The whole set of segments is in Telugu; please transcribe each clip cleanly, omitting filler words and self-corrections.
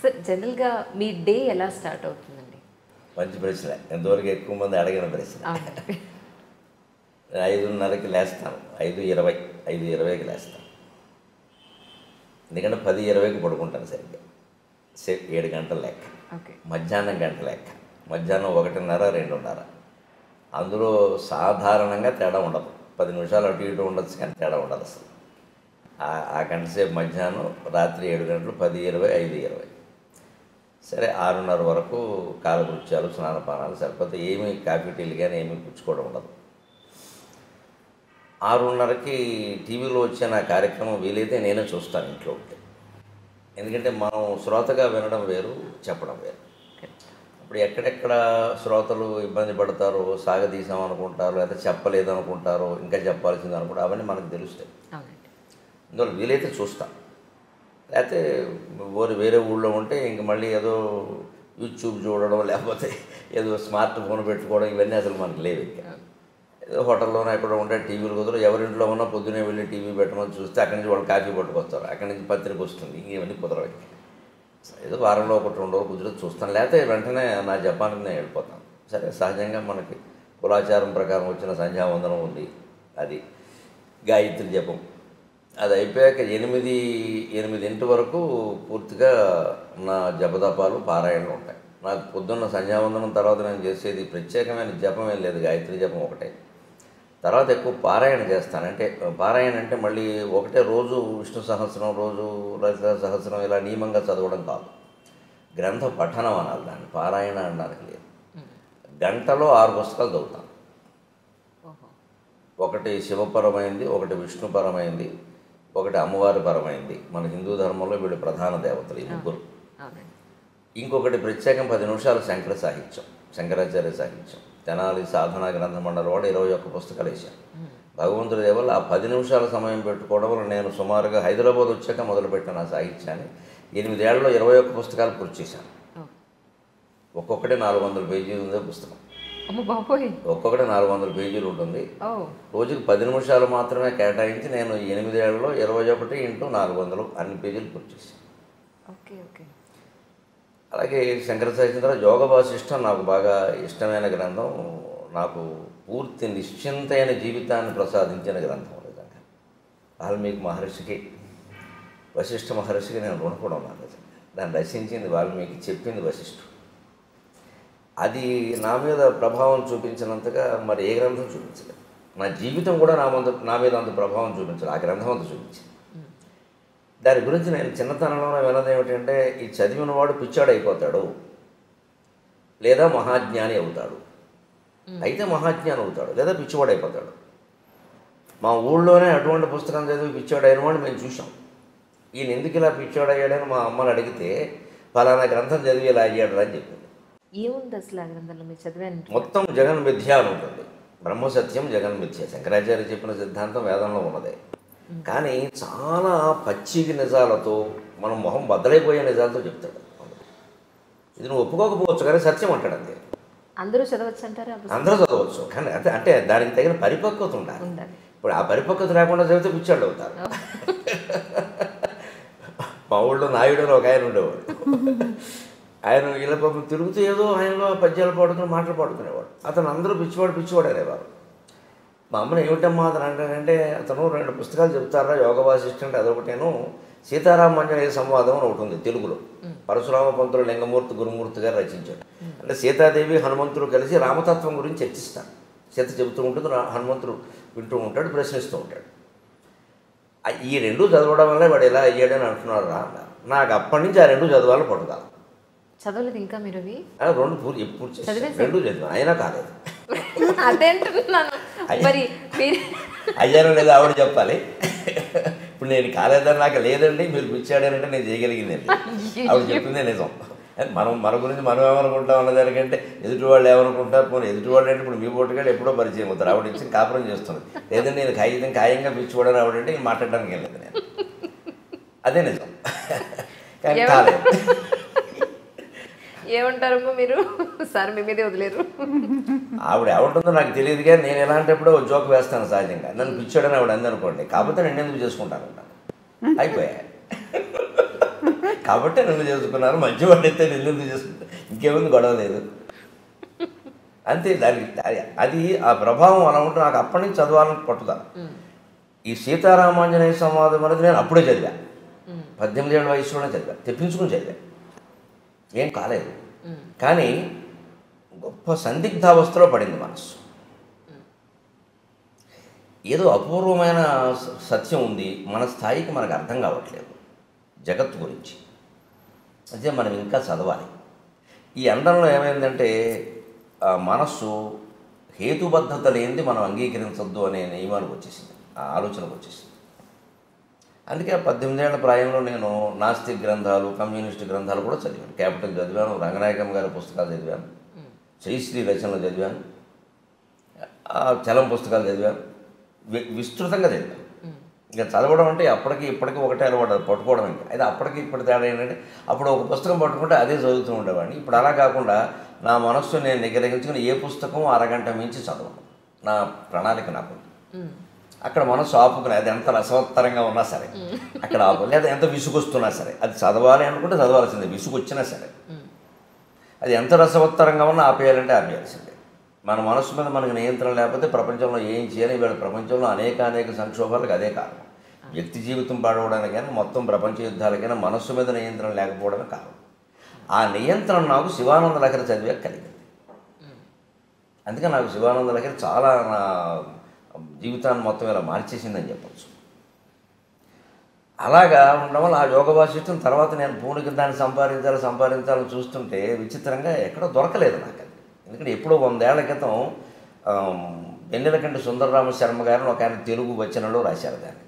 సార్ జనరల్గా మీ డే ఎలా స్టార్ట్ అవుతుందండి? మంచి ప్రశ్న, ఎంతవరకు ఎక్కువ మంది అడిగిన ప్రశ్న. అవునండి. 5:30కి లేస్తాను, 5:20కి లేస్తాను. ఎందుకంటే 10:20కి పడుకుంటాను సరిగ్గా. 7 గంటల లెక్క. ఓకే. మధ్యాహ్నం గంట లెక్క. మధ్యాహ్నం 1:30, 2:30. అందులో సాధారణంగా తేడా ఉండదు. 10 నిమిషాలు అటు ఇటు ఉండొచ్చు, కానీ తేడా ఉండదు అసలు. ఆ గంట సేపు మధ్యాహ్నం, రాత్రి 7 గంటలు, 10:20, 5:20. సరే 6:30 వరకు కాలకృత్యాలు, స్నానపానాలు సరిపోతే ఏమీ కాఫీ టీలు కానీ ఏమీ పుచ్చుకోవడం ఉండదు. 6:30కి టీవీలో వచ్చే నా కార్యక్రమం వీలైతే నేనే చూస్తాను ఇంట్లో ఉంటే. ఎందుకంటే మనం శ్రోతగా వినడం వేరు, చెప్పడం వేరు. ఇప్పుడు ఎక్కడెక్కడ శ్రోతలు ఇబ్బంది పడతారో, సాగదీసాం అనుకుంటారో, లేదా చెప్పలేదు అనుకుంటారో, ఇంకా చెప్పాల్సింది అనుకుంటారో, అవన్నీ మనకు తెలుస్తాయి. అందువల్ల వీలైతే చూస్తాం. లేకపోతే వేరే ఊళ్ళో ఉంటే ఇంక మళ్ళీ ఏదో యూట్యూబ్ చూడడం, లేకపోతే ఏదో స్మార్ట్ ఫోన్ పెట్టుకోవడం, ఇవన్నీ అసలు మనకు లేవు. ఇంకా ఏదో హోటల్లోనే ఎక్కడ ఉంటే టీవీలు కుదరదు. ఎవరింట్లో ఉన్నా పొద్దునే వెళ్ళి టీవీ పెట్టమని చూస్తే అక్కడి నుంచి వాళ్ళు కాఫీ పట్టుకొస్తారు, అక్కడి నుంచి పత్రిక వస్తుంది, ఇంకేమన్నీ కుదరవు. ఏదో వారంలో 1-2 రోజులు కుదిరి చూస్తాను, లేకపోతే వెంటనే నా జపానికి నేను వెళ్ళిపోతాను. సరే సహజంగా మనకి కులాచారం ప్రకారం వచ్చిన సంధ్యావందనం ఉంది, అది గాయత్రి జపం. అది అయిపోయాక 8 వరకు పూర్తిగా నా జపదపాలు, పారాయణలు ఉంటాయి. నాకు పొద్దున్న సంధ్యావందనం తర్వాత నేను చేసేది ప్రత్యేకమైన జపం ఏం లేదు, గాయత్రి జపం ఒకటే. తర్వాత ఎక్కువ పారాయణ చేస్తాను. అంటే పారాయణ అంటే మళ్ళీ ఒకటే రోజు విష్ణు సహస్రం, రోజు లలిత సహస్రం ఇలా నియమంగా చదవడం కాదు, గ్రంథ పఠనం అనాలి దాన్ని, పారాయణ అనడానికి లేదు. గంటలో 6 పుస్తకాలు చదువుతాను. ఒకటి శివపరమైంది, ఒకటి విష్ణుపరమైంది, ఒకటి అమ్మవారి పరమైంది. మన హిందూ ధర్మంలో వీళ్ళు ప్రధాన దేవతలు, ఈ ముగ్గురు. ఇంకొకటి ప్రత్యేకం 10 నిమిషాలు శంకర సాహిత్యం, శంకరాచార్య సాహిత్యం. తెనాలి సాధన గ్రంథ మండలి వాడు 21 పుస్తకాలు వేశాను. భగవంతుడి దేవల్ల ఆ 10 నిమిషాల సమయం పెట్టుకోవడం వల్ల నేను సుమారుగా హైదరాబాద్ వచ్చాక మొదలుపెట్టిన ఆ సాహిత్యాన్ని 8 ఏళ్లలో 21 పుస్తకాలు పూర్తి చేశాను. ఒక్కొక్కటి 400 పేజీలు ఉందే పుస్తకం. ఒక్కొక్కటి 400 పేజీలు ఉంటుంది. రోజుకి 10 నిమిషాలు మాత్రమే కేటాయించి నేను 8 ఏళ్లలో 21 × 400 అన్ని పేజీలు పూర్తి చేశాను. అలాగే శంకర సాహిత్యం ద్వారా యోగ వాసిష్టం నాకు బాగా ఇష్టమైన గ్రంథం. నాకు పూర్తి నిశ్చింతైన జీవితాన్ని ప్రసాదించిన గ్రంథం. నిజంగా వాల్మీకి మహర్షికి, వశిష్ఠ మహర్షికి నేను రుణపడి ఉన్నాను. నిజంగా దాన్ని రచించింది వాల్మీకి, చెప్పింది వశిష్ఠుడు. అది నా మీద ప్రభావం చూపించినంతగా మరి ఏ గ్రంథం చూపించలేదు. నా జీవితం కూడా నా మీద అంత ప్రభావం చూపించలేదు, ఆ గ్రంథం అంత చూపించింది. దాని గురించి నేను చిన్నతనంలో విన్నది ఏమిటంటే, ఈ చదివిన వాడు పిచ్చాడు అయిపోతాడు, లేదా మహాజ్ఞాని అవుతాడు. అయితే మహాజ్ఞాని అవుతాడు, లేదా పిచ్చివాడు అయిపోతాడు. మా ఊళ్ళోనే అటువంటి పుస్తకం చదివి పిచ్చాడు అయిన వాడు మేము చూసాం. ఈయన ఎందుకు ఇలా పిచ్చాడు అయ్యాడని మా అమ్మని అడిగితే, ఫలానా గ్రంథం చదివి ఇలా అయ్యాడు అని చెప్పింది. ఏముంది అసలు ఆ గ్రంథంలో మీరు చదివాను? మొత్తం జగన్ మిథ్య అని ఉంటుంది. బ్రహ్మసత్యం, జగన్ మిథ్య. శంకరాచార్య చెప్పిన సిద్ధాంతం వేదంలో ఉన్నదే. కానీ చాలా పచ్చికి నిజాలతో, మనం మొహం బద్దలైపోయే నిజాలతో చెప్తాడు. ఇది నువ్వు ఒప్పుకోకపోవచ్చు, కానీ సత్యం అంటాడు అంతే. అందరూ చదవచ్చు అంటారా? అందరూ చదవచ్చు, కానీ అంటే దానికి తగిన పరిపక్వత ఉండాలి. ఇప్పుడు ఆ పరిపక్వత లేకుండా చదివితే పిచ్చాళ్ళు అవుతారు. మా ఊళ్ళో నాయుడు అని ఒక ఆయన ఉండేవాడు. ఆయన ఇలా పాపం తిరుగుతూ ఏదో ఆయనలో పద్యాలు పాడుకుని మాటలు పాడుకునేవాడు. అతను అందరూ పిచ్చివాడు అనేవారు. మా అమ్మని ఏమిటమ్మా అతను అంటానంటే, అతను 2 పుస్తకాలు చెప్తారా, యోగ వాసిష్ఠం అంటే అదొకటేను, సీతారామాంజనేయ సంవాదం అని ఒకటి ఉంది తెలుగులో. పరశురామ పంతులు లింగమూర్తి గురుమూర్తి గారు రచించాడు. అంటే సీతాదేవి హనుమంతుడు కలిసి రామతత్వం గురించి చర్చిస్తారు. సీత చెబుతూ ఉంటుంది, హనుమంతుడు వింటూ ఉంటాడు, ప్రశ్నిస్తూ ఉంటాడు. ఈ 2 చదవడం వల్ల వాడు ఎలా అయ్యాడని అంటున్నాడు రా. నాకు అప్పటి నుంచి ఆ 2 చదవాలని పడుతుంది. చదవలేదు ఇంకా మీరు? 2 ఎప్పుడు 2 చదివాను, అయినా కాలేదు. అదేంటున్నాను మరి, అయ్యారో లేదా ఆవిడ చెప్పాలి. ఇప్పుడు నేను కాలేదని నాకు లేదండి, మీరు పిచ్చాడనంటే నేను చేయగలిగిందండి. ఆవిడ చెప్పిందే నిజం. మన గురించి మనం ఏమనుకుంటాం అన్నదానికంటే ఎదుటి వాళ్ళు ఏమనుకుంటారు. పోనీ ఎదుటి వాళ్ళు అంటే ఇప్పుడు మీ పోటుగాడు ఎప్పుడో పరిచయం అవుతారు. ఆవిడ ఇచ్చి కాపురం చేస్తుంది. లేదంటే నేను ఖాయంగా పిచ్చివాడని ఆవిడంటే మాట్లాడడానికి వెళ్ళలేదు నేను. అదే నిజం, కానీ కాలేదు. ఏమంటారమ్మా మీరు? సార్ మీ మీదే వదిలేరు. ఆవిడ ఏమంటుందో నాకు తెలియదు, కానీ నేను ఎలాంటప్పుడు జోక్ వేస్తాను సహజంగా. నన్ను పిచ్చాడని ఆవిడ అందనుకోండి, కాకపోతే నేను ఎందుకు చేసుకుంటాను అయిపోయా. కాబట్టి నిన్ను చేసుకున్నారు, మంచివాడు అయితే నిన్ను ఎందుకు చేసుకుంటారు, ఇంకేముంది గొడవ లేదు అంతే. అది ఆ ప్రభావం అలా ఉంటే నాకు అప్పటి నుంచి చదవాలని పట్టుదల. ఈ సీతారామాంజనేయ సంవాదం అనేది నేను అప్పుడే చదివా, 18 ఏళ్ళ వయసులోనే చదివా, తెప్పించుకుని చదివా, ఏం కాలేదు. కానీ గొప్ప సందిగ్ధావస్థలో పడింది మనసు. ఏదో అపూర్వమైన సత్యం ఉంది, మన స్థాయికి మనకు అర్థం కావట్లేదు జగత్తు గురించి, అదే మనం ఇంకా చదవాలి. ఈ అండంలో ఏమైందంటే మనస్సు హేతుబద్ధత లేనిది మనం అంగీకరించొద్దు అనే నియమానికి వచ్చేసింది, ఆ ఆలోచనకు వచ్చేసింది. అందుకే 18 ఏళ్ల ప్రాయంలో నేను నాస్తిక్ గ్రంథాలు, కమ్యూనిస్ట్ గ్రంథాలు కూడా చదివాను. క్యాపిటల్ చదివాను, రంగనాయకం గారి పుస్తకాలు చదివాను, శ్రీశ్రీ రచనలు చదివాను, చలం పుస్తకాలు చదివాను, విస్తృతంగా చదివాను. ఇంకా చదవడం అంటే అప్పటికి ఇప్పటికీ ఒకటే అలవాటు, పట్టుకోవడం. ఇంకా అయితే అప్పటికి ఇప్పటి తేడా ఏంటంటే అప్పుడు ఒక పుస్తకం పట్టుకుంటే అదే చదువుతూ ఉండేవాడిని. ఇప్పుడు అలా కాకుండా నా మనస్సు నేను నిగ్రహించుకుని ఏ పుస్తకం అరగంట మించి చదవను, నా ప్రణాళిక నాకు. అక్కడ మనస్సు ఆపుకుని అది ఎంత రసవత్తరంగా ఉన్నా సరే అక్కడ ఆపు, లేదా ఎంత విసుగొస్తున్నా సరే అది చదవాలి అనుకుంటే చదవాల్సిందే, విసుగు వచ్చినా సరే. అది ఎంత రసవత్తరంగా ఉన్నా ఆపేయాలంటే ఆపేయాల్సిందే. మన మనస్సు మీద మనకు నియంత్రణ లేకపోతే ప్రపంచంలో ఏం చేయాలి, వీళ్ళ ప్రపంచంలో అనేక సంక్షోభాలకు అదే కారణం. వ్యక్తి జీవితం పాడవడానికి కానీ మొత్తం ప్రపంచ యుద్ధాలకైనా మనస్సు మీద నియంత్రణ లేకపోవడమే కారణం. ఆ నియంత్రణ నాకు శివానంద లహరి చదివాక కలిగింది. అందుకే నాకు శివానంద లహరి చాలా నా జీవితాన్ని మొత్తం ఇలా మార్చేసిందని చెప్పచ్చు. అలాగా ఉండడం వల్ల ఆ యోగ వాసిష్టం తర్వాత నేను పూనికి దాన్ని సంపాదించాలని చూస్తుంటే విచిత్రంగా ఎక్కడో దొరకలేదు నాకు అది. ఎందుకంటే ఎప్పుడో 100 ఏళ్ల క్రితం వెన్నెలకంటి సుందరరామ శర్మ గారిని ఒక ఆయన తెలుగు వచనంలో రాశారు దాన్ని.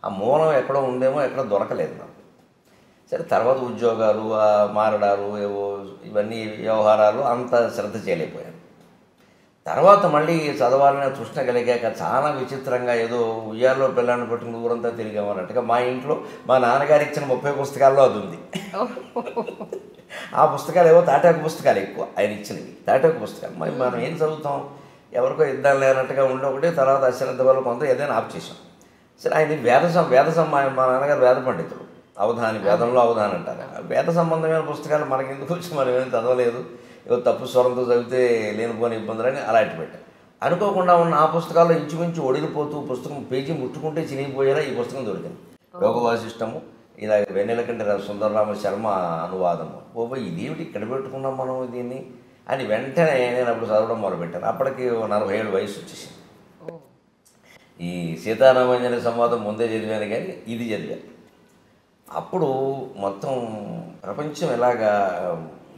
ఆ మూలం ఎక్కడో ఉందేమో, ఎక్కడో దొరకలేదు నాకు. సరే తర్వాత ఉద్యోగాలు, మారడాలు, ఏవో ఇవన్నీ వ్యవహారాలు అంత శ్రద్ధ చేయలేకపోయాను. తర్వాత మళ్ళీ చదవాలనే తృష్ణ కలిగాక చాలా విచిత్రంగా ఏదో ఉయ్యాల్లో పిల్లాన్ని పట్టుకుని ఊరంతా తిరిగామన్నట్టుగా మా ఇంట్లో మా నాన్నగారు ఇచ్చిన 30 పుస్తకాల్లో అది ఉంది. ఆ పుస్తకాలు ఏవో తాటాకు పుస్తకాలు ఎక్కువ ఆయన ఇచ్చినవి, తాటాకు పుస్తకాలు. మరి మనం ఏం చదువుతాం, ఎవరికో ఇద్దాం లేనట్టుగా ఉండి ఒకటి, తర్వాత అశ్రద్ధ వల్ల కొంత ఏదైనా ఆప్ చేసాం. సరే ఆయన వేద మా నాన్నగారు వేద పండితుడు, అవధాని, వేదంలో అవధాని అంటారు. వేద సంబంధమైన పుస్తకాలు మనకెందుకు వచ్చి మనం ఏమైనా చదవలేదు, ఏదో తప్పు స్వరంతో చదివితే లేనిపోని ఇబ్బందులని అలాంటి పెట్టారు. అనుకోకుండా ఉన్న ఆ పుస్తకాల్లో ఇంచుమించు ఒడిగిపోతూ పుస్తకం పేజీ ముట్టుకుంటే చినిగిపోయేలా ఈ పుస్తకం దొరికింది. యోగ వాసిష్టము, ఇలా వెన్నెలకంటి సుందరరామ శర్మ అనువాదము. ఇదేమిటి ఇక్కడ పెట్టుకున్నాం మనం దీన్ని అని వెంటనే నేను అప్పుడు చదవడం మొదలుపెట్టాను. అప్పటికి 47 వయసు వచ్చేసింది. ఈ సీతారామాంజనేయ సంవాదం ముందే చదివాను, కానీ ఇది చదివాను. అప్పుడు మొత్తం ప్రపంచం ఎలాగా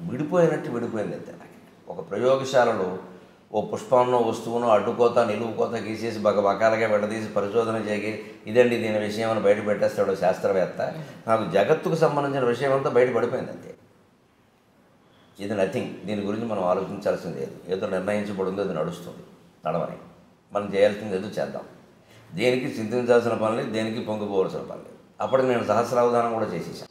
విడిపోయింది అంతే. నాకు ఒక ప్రయోగశాలలో ఓ పుష్పాన్నో వస్తువునో అడ్డుకోత నిలువుకోత గీసేసి బకరగా విడదీసి పరిశోధన చేసి ఇదండి దీని విషయం అని బయట పెట్టేస్తాడు శాస్త్రవేత్త. నాకు జగత్తుకు సంబంధించిన విషయం అంతా బయటపడిపోయింది అంతే. ఇది నథింగ్. దీని గురించి మనం ఆలోచించాల్సింది లేదు. ఏదో నిర్ణయించబడిందో అది నడుస్తుంది, నడవని. మనం చేయాల్సింది ఏదో చేద్దాం. దేనికి చింతించాల్సిన పని లేదు, దేనికి పొంగిపోవలసిన పని లేదు. అప్పటికి నేను సహస్రావధానం కూడా చేసేసాను.